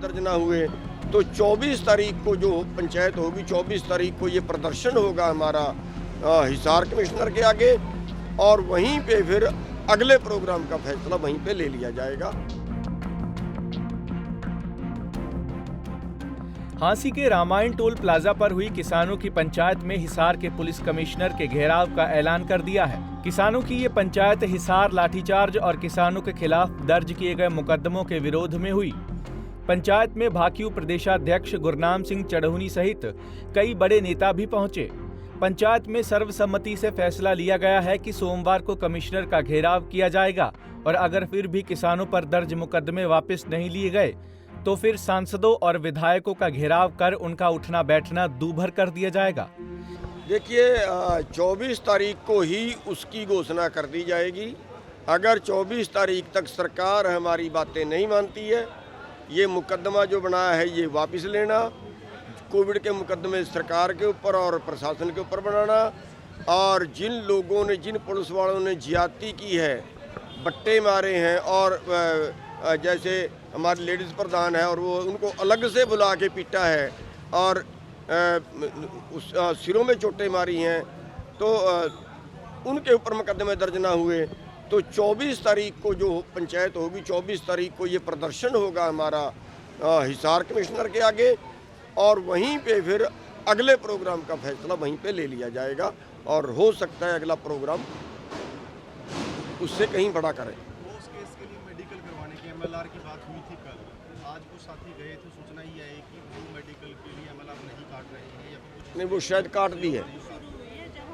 दर्ज ना हुए तो 24 तारीख को जो पंचायत होगी, 24 तारीख को ये प्रदर्शन होगा हमारा हिसार कमिश्नर के आगे, और वहीं पे फिर अगले प्रोग्राम का फैसला वहीं पे ले लिया जाएगा। हांसी के रामायण टोल प्लाजा पर हुई किसानों की पंचायत में हिसार के पुलिस कमिश्नर के घेराव का ऐलान कर दिया है। किसानों की ये पंचायत हिसार लाठीचार्ज और किसानों के खिलाफ दर्ज किए गए मुकदमों के विरोध में हुई। पंचायत में भाकियू प्रदेशाध्यक्ष गुरनाम सिंह चढ़ौनी सहित कई बड़े नेता भी पहुंचे। पंचायत में सर्वसम्मति से फैसला लिया गया है कि सोमवार को कमिश्नर का घेराव किया जाएगा और अगर फिर भी किसानों पर दर्ज मुकदमे वापस नहीं लिए गए तो फिर सांसदों और विधायकों का घेराव कर उनका उठना बैठना दूभर कर दिया जाएगा। देखिए 24 तारीख को ही उसकी घोषणा कर दी जाएगी। अगर 24 तारीख तक सरकार हमारी बातें नहीं मानती है, ये मुकदमा जो बनाया है ये वापस लेना, कोविड के मुकदमे सरकार के ऊपर और प्रशासन के ऊपर बनाना, और जिन लोगों ने, जिन पुलिस वालों ने ज्यादती की है, बट्टे मारे हैं, और जैसे हमारे लेडीज़ प्रधान है और वो उनको अलग से बुला के पीटा है और सिरों में चोटें मारी हैं, तो उनके ऊपर मुकदमे दर्ज ना हुए तो 24 तारीख को जो पंचायत होगी, 24 तारीख को ये प्रदर्शन होगा हमारा हिसार कमिश्नर के आगे, और वहीं पे फिर अगले प्रोग्राम का फैसला वहीं पे ले लिया जाएगा, और हो सकता है अगला प्रोग्राम उससे कहीं बड़ा करें। उस केस के लिए मेडिकल करवाने की एमएलआर की बात हुई थी कल, आज कुछ साथी गए थे, सूचना ये आई कि वो मेडिकल के लिए एमएलआर नहीं काट रहे हैं या कुछ नहीं, वो शायद काट दी है,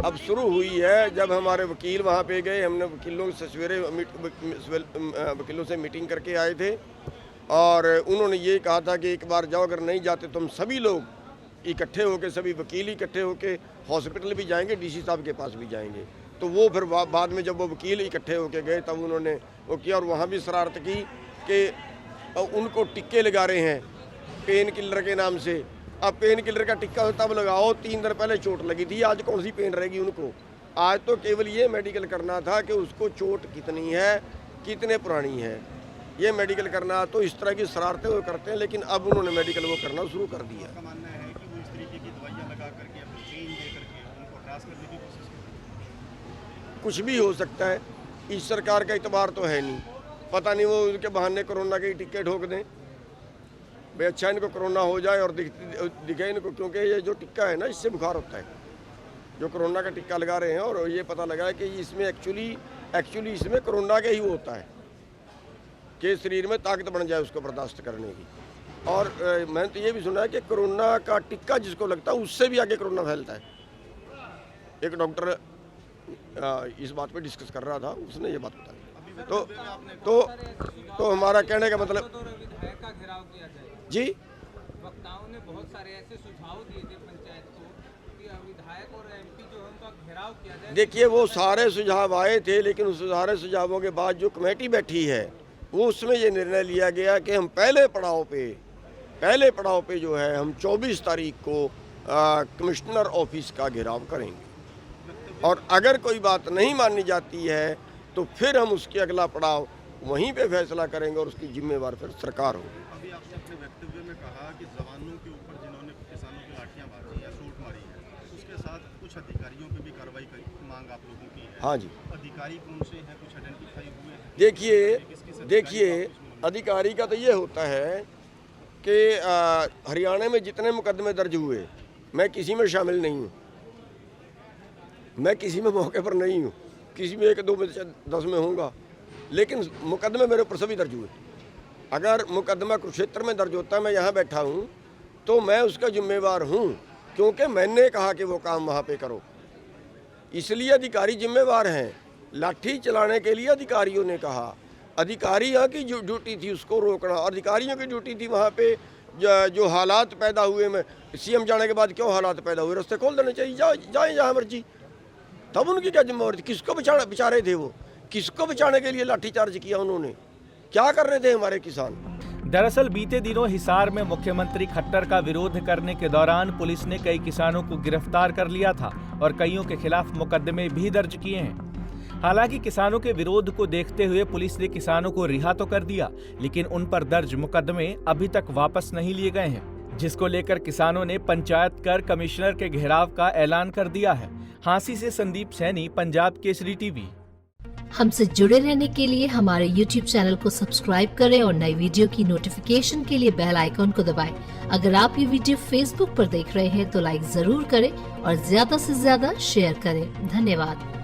अब शुरू हुई है। जब हमारे वकील वहाँ पे गए, हमने वकीलों से सवेरे वकीलों से मीटिंग करके आए थे, और उन्होंने ये कहा था कि एक बार जाओ, अगर नहीं जाते तो हम सभी लोग इकट्ठे होकर, सभी वकील इकट्ठे होकर हॉस्पिटल भी जाएंगे, डीसी साहब के पास भी जाएंगे। तो वो फिर बाद में जब वो वकील इकट्ठे होकर गए तब उन्होंने वो किया, और वहाँ भी शरारत की कि उनको टिक्के लगा रहे हैं पेन किलर के नाम से। अब पेन किलर का टिक्का तब लगाओ, 3 दिन पहले चोट लगी थी, आज कौन सी पेन रहेगी उनको? आज तो केवल ये मेडिकल करना था कि उसको चोट कितनी है, कितने पुरानी है, ये मेडिकल करना। तो इस तरह की शरारतें वो करते हैं, लेकिन अब उन्होंने मेडिकल वो करना शुरू कर दिया। का मानना है कि वो इस तरीके की दवाइयाँ लगा करके अपनी चेन दे करके उनको हरास करने की कोशिश करते हैं। कुछ भी हो सकता है, इस सरकार का इतबार तो है नहीं, पता नहीं वो उनके बहाने कोरोना के टिक्के ठोक दें। भाई अच्छा इनको कोरोना हो जाए और दिखे इनको, क्योंकि ये जो टिक्का है ना, इससे बुखार होता है। जो कोरोना का टिक्का लगा रहे हैं, और ये पता लगा है कि इसमें एक्चुअली इसमें कोरोना के ही वो होता है कि शरीर में ताकत बन जाए उसको बर्दाश्त करने की। और मैंने तो ये भी सुना है कि कोरोना का टिक्का जिसको लगता है उससे भी आगे कोरोना फैलता है। एक डॉक्टर इस बात पे डिस्कस कर रहा था, उसने ये बात बताई। तो हमारा कहने का मतलब विधायक का घेराव किया जाए जी, वक्ताओं ने बहुत सारे ऐसे सुझाव दिए थे पंचायत को कि विधायक और एमपी जो है उनका घेराव किया जाए। देखिए वो सारे सुझाव आए थे, लेकिन उस सारे सुझावों के बाद जो कमेटी बैठी है वो उसमें ये निर्णय लिया गया कि हम पहले पड़ाव पे जो है हम 24 तारीख को कमिश्नर ऑफिस का घेराव करेंगे, और अगर कोई बात नहीं मानी जाती है तो फिर हम उसके अगला पड़ाव वहीं पे फैसला करेंगे, और उसकी जिम्मेवार फिर सरकार होगी। अभी आपने अपने वक्तव्य में कहा कि जवानों के ऊपर जिन्होंने किसानों की लाठियां मारी या चोट मारी है, उसके साथ कुछ अधिकारियों की भी कार्रवाई की मांग आप लोगों की है। हाँ जी, अधिकारी कौन से हैं, कुछ आइडेंटिफाई हुए हैं? देखिए अधिकारी का तो ये होता है कि हरियाणा में जितने मुकदमे दर्ज हुए, मैं किसी में शामिल नहीं हूँ, मैं किसी में मौके पर नहीं हूँ, किसी में 1-2 में 10 में होऊंगा, लेकिन मुकदमे मेरे ऊपर सभी दर्ज हुए। अगर मुकदमा कुरुक्षेत्र में दर्ज होता, मैं यहाँ बैठा हूँ, तो मैं उसका जिम्मेवार हूँ, क्योंकि मैंने कहा कि वो काम वहाँ पे करो, इसलिए अधिकारी जिम्मेवार हैं। लाठी चलाने के लिए अधिकारियों ने कहा, अधिकारी यहाँ की जो ड्यूटी थी उसको रोकना, अधिकारियों की ड्यूटी थी वहाँ पे जो हालात पैदा हुए, में सीएम जाने के बाद क्यों हालात पैदा हुए, रास्ते खोल देने चाहिए, जाए जहाँ मर्जी। तब उनकी क्या जिम्मेवारी थी? किसको बेचारे थे वो, किसको बचाने के लिए लाठीचार्ज किया उन्होंने? क्या कर रहे थे हमारे किसान? दरअसल बीते दिनों हिसार में मुख्यमंत्री खट्टर का विरोध करने के दौरान पुलिस ने कई किसानों को गिरफ्तार कर लिया था और कईयों के खिलाफ मुकदमे भी दर्ज किए हैं। हालांकि किसानों के विरोध को देखते हुए पुलिस ने किसानों को रिहा तो कर दिया, लेकिन उन पर दर्ज मुकदमे अभी तक वापस नहीं लिए गए हैं, जिसको लेकर किसानों ने पंचायत कर कमिश्नर के घेराव का ऐलान कर दिया है। हांसी से संदीप सैनी, पंजाब केसरी टीवी। हमसे जुड़े रहने के लिए हमारे YouTube चैनल को सब्सक्राइब करें और नई वीडियो की नोटिफिकेशन के लिए बेल आइकॉन को दबाएं। अगर आप ये वीडियो Facebook पर देख रहे हैं तो लाइक जरूर करें और ज्यादा से ज्यादा शेयर करें। धन्यवाद।